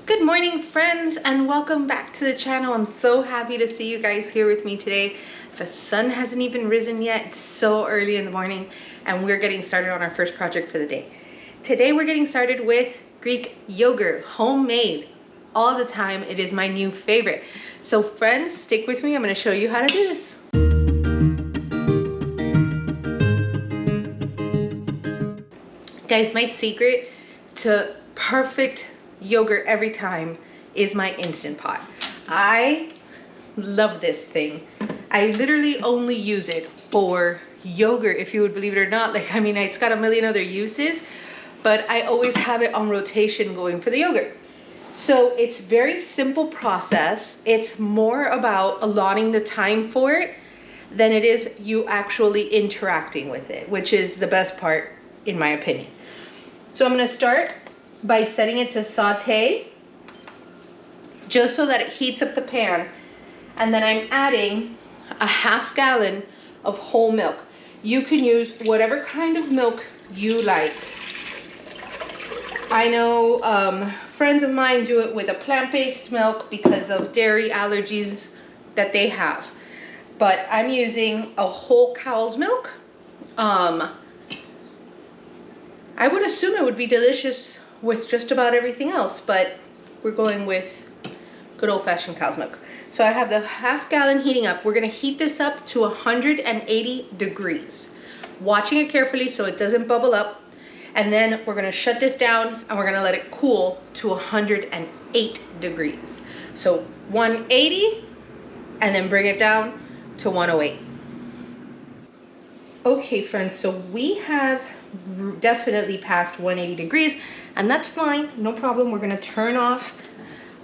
Good morning, friends, and welcome back to the channel. I'm so happy to see you guys here with me today. The sun hasn't even risen yet. It's so early in the morning, and we're getting started on our first project for the day. Today we're getting started with Greek yogurt, homemade all the time. It is my new favorite. So friends, stick with me. I'm going to show you how to do this. Guys, my secret to perfect yogurt every time is my Instant Pot. I love this thing. I literally only use it for yogurt, if you would believe it or not. It's got a million other uses, but I always have it on rotation going for the yogurt. So it's very simple process. It's more about allotting the time for it than it is you actually interacting with it, which is the best part in my opinion. So I'm going to start by setting it to saute, just so that it heats up the pan. And then I'm adding a half gallon of whole milk. You can use whatever kind of milk you like. I know friends of mine do it with a plant-based milk because of dairy allergies that they have. But I'm using a whole cow's milk. I would assume it would be delicious with just about everything else, but we're going with good old-fashioned cow's milk. So I have the half gallon heating up. We're going to heat this up to 180 degrees, watching it carefully so it doesn't bubble up. And then we're going to shut this down and we're going to let it cool to 108 degrees. So 180 and then bring it down to 108. Okay friends, so we have definitely past 180 degrees, and that's fine, no problem. We're going to turn off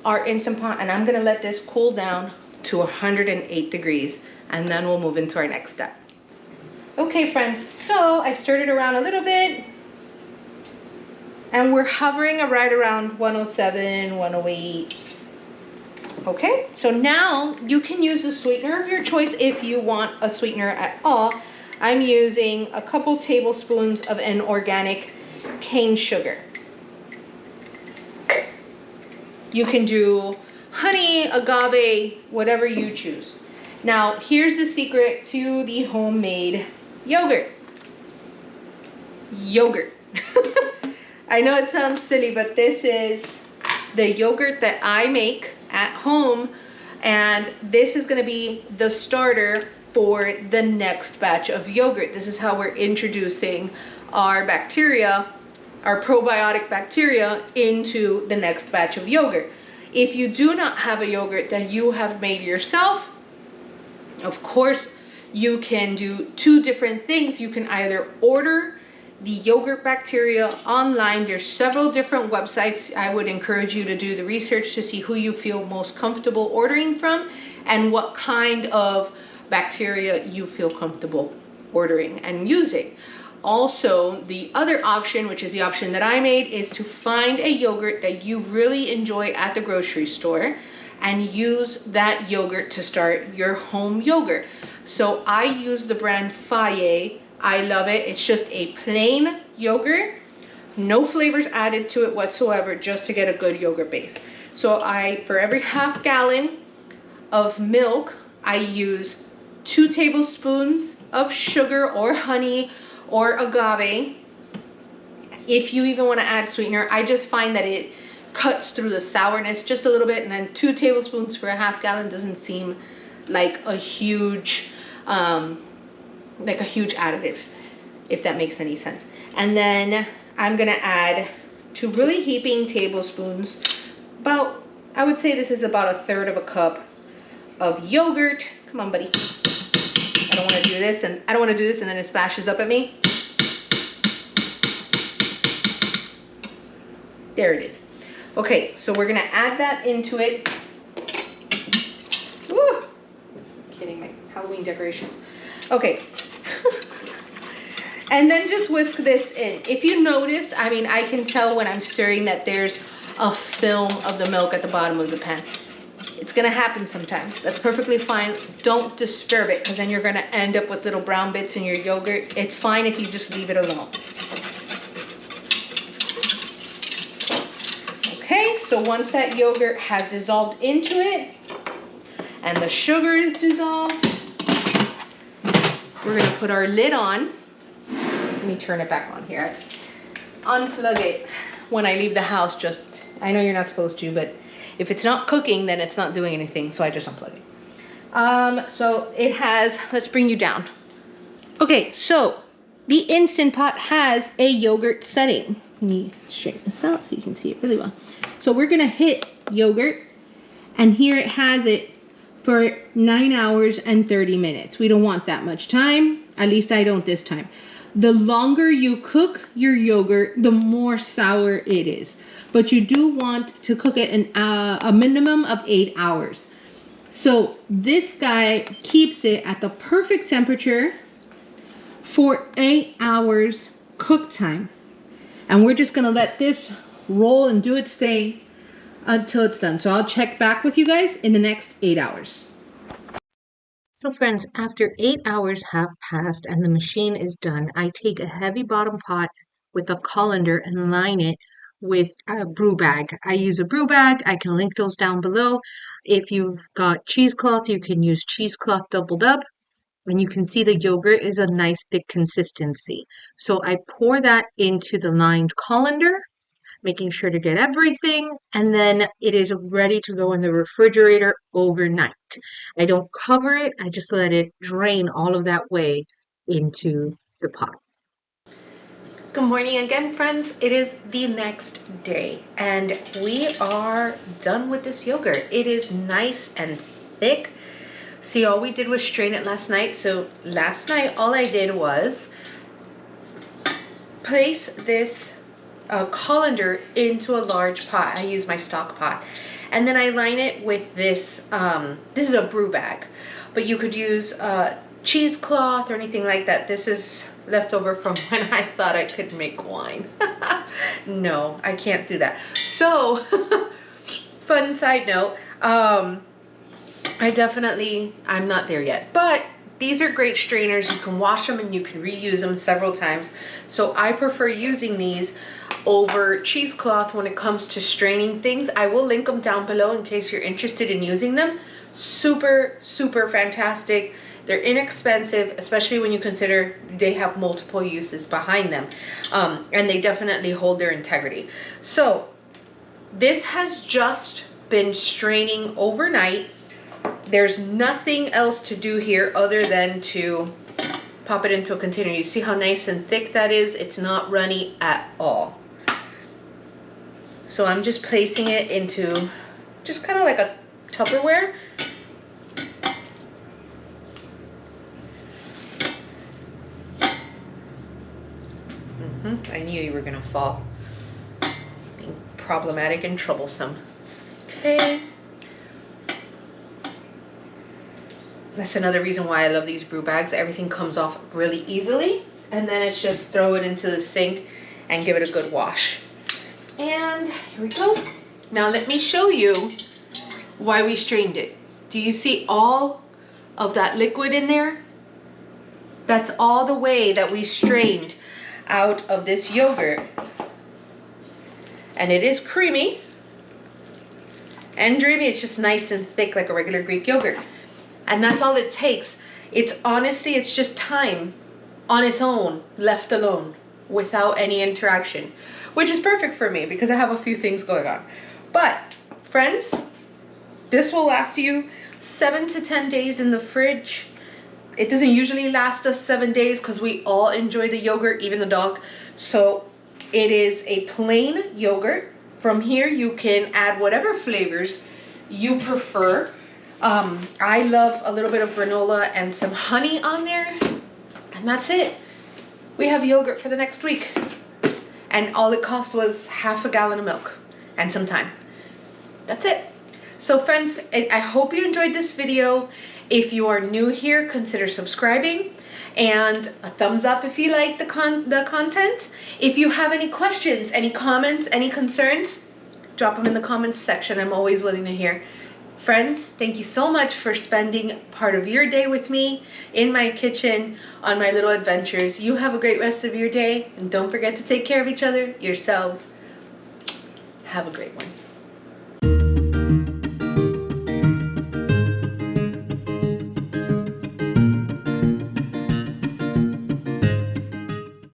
our Instant Pot and I'm going to let this cool down to 108 degrees, and then we'll move into our next step. Okay friends, so I stirred it around a little bit and we're hovering right around 107, 108. Okay, so now you can use the sweetener of your choice if you want a sweetener at all. I'm using a couple tablespoons of an organic cane sugar. You can do honey, agave, whatever you choose. Now, here's the secret to the homemade yogurt. Yogurt. I know it sounds silly, but this is the yogurt that I make at home, and this is going to be the starter for the next batch of yogurt. This is how we're introducing our bacteria, our probiotic bacteria, into the next batch of yogurt. If you do not have a yogurt that you have made yourself, of course, you can do two different things. You can either order the yogurt bacteria online. There's several different websites. I would encourage you to do the research to see who you feel most comfortable ordering from and what kind of bacteria you feel comfortable ordering and using. Also, the other option, which is the option that I made, is to find a yogurt that you really enjoy at the grocery store and use that yogurt to start your home yogurt. So I use the brand Faye. I love it. It's just a plain yogurt, no flavors added to it whatsoever, just to get a good yogurt base. So for every half gallon of milk, I use 2 tablespoons of sugar or honey or agave. If you even want to add sweetener, I just find that it cuts through the sourness just a little bit, and then 2 tablespoons for a half gallon doesn't seem like a huge additive, if that makes any sense. And then I'm gonna add 2 really heaping tablespoons, I would say this is about 1/3 of a cup of yogurt. Come on, buddy. I don't want to do this, and then it splashes up at me. There it is. Okay, so we're gonna add that into it. Woo! Kidding, my Halloween decorations. Okay. And then just whisk this in. If you noticed, I can tell when I'm stirring that there's a film of the milk at the bottom of the pan. It's gonna happen sometimes. That's perfectly fine. Don't disturb it, because then you're gonna end up with little brown bits in your yogurt. It's fine if you just leave it alone. Okay, so So once that yogurt has dissolved into it and the sugar is dissolved, we're gonna put our lid on. Let me turn it back on here. Unplug it when I leave the house. Just, I know you're not supposed to, but if it's not cooking, then it's not doing anything, so I just unplug it. So it has, let's bring you down. Okay, so the Instant Pot has a yogurt setting. Let me straighten this out so you can see it really well. So we're gonna hit yogurt, and here it has it for 9 hours and 30 minutes. We don't want that much time, at least I don't this time. The longer you cook your yogurt, the more sour it is. But you do want to cook it a minimum of 8 hours. So this guy keeps it at the perfect temperature for 8 hours cook time. And we're just gonna let this roll and do its thing until it's done. So I'll check back with you guys in the next 8 hours. So friends, after 8 hours have passed and the machine is done, I take a heavy bottom pot with a colander and line it with a brew bag. I use a brew bag. I can link those down below. If you've got cheesecloth, you can use cheesecloth doubled up. And you can see the yogurt is a nice thick consistency. So I pour that into the lined colander, making sure to get everything, and then it is ready to go in the refrigerator overnight. I don't cover it, I just let it drain all of that way into the pot. Good morning again, friends. It is the next day and we are done with this yogurt. It is nice and thick. See, all we did was strain it last night. So last night, all I did was place this colander into a large pot. I use my stock pot. And then I line it with this, this is a brew bag, but you could use cheesecloth or anything like that. This is leftover from when I thought I could make wine. No, I can't do that. So, fun side note, I'm not there yet, but these are great strainers. You can wash them and you can reuse them several times. So I prefer using these over cheesecloth when it comes to straining things. I will link them down below in case you're interested in using them. Super, super fantastic. They're inexpensive, especially when you consider they have multiple uses behind them. And they definitely hold their integrity. So this has just been straining overnight. There's nothing else to do here other than to pop it into a container. You see how nice and thick that is? It's not runny at all. So I'm just placing it into just kind of like a Tupperware. I knew you were gonna fall. Being problematic and troublesome. Okay. That's another reason why I love these brew bags. Everything comes off really easily. And then it's just throw it into the sink and give it a good wash. And here we go. Now let me show you why we strained it. Do you see all of that liquid in there? That's all the way that we strained out of this yogurt. And it is creamy and dreamy. It's just nice and thick like a regular Greek yogurt. And that's all it takes. It's honestly, it's just time on its own, left alone, without any interaction, which is perfect for me because I have a few things going on. But friends, this will last you 7 to 10 days in the fridge. It doesn't usually last us 7 days because we all enjoy the yogurt, even the dog. So it is a plain yogurt. From here, you can add whatever flavors you prefer. I love a little bit of granola and some honey on there, and that's it. We have yogurt for the next week. And all it cost was half a gallon of milk and some time. That's it. So friends, I hope you enjoyed this video. If you are new here, consider subscribing and a thumbs up if you like the content. If you have any questions, any comments, any concerns, drop them in the comments section. I'm always willing to hear. Friends, thank you so much for spending part of your day with me in my kitchen on my little adventures. You have a great rest of your day, and don't forget to take care of each other, yourselves. Have a great one.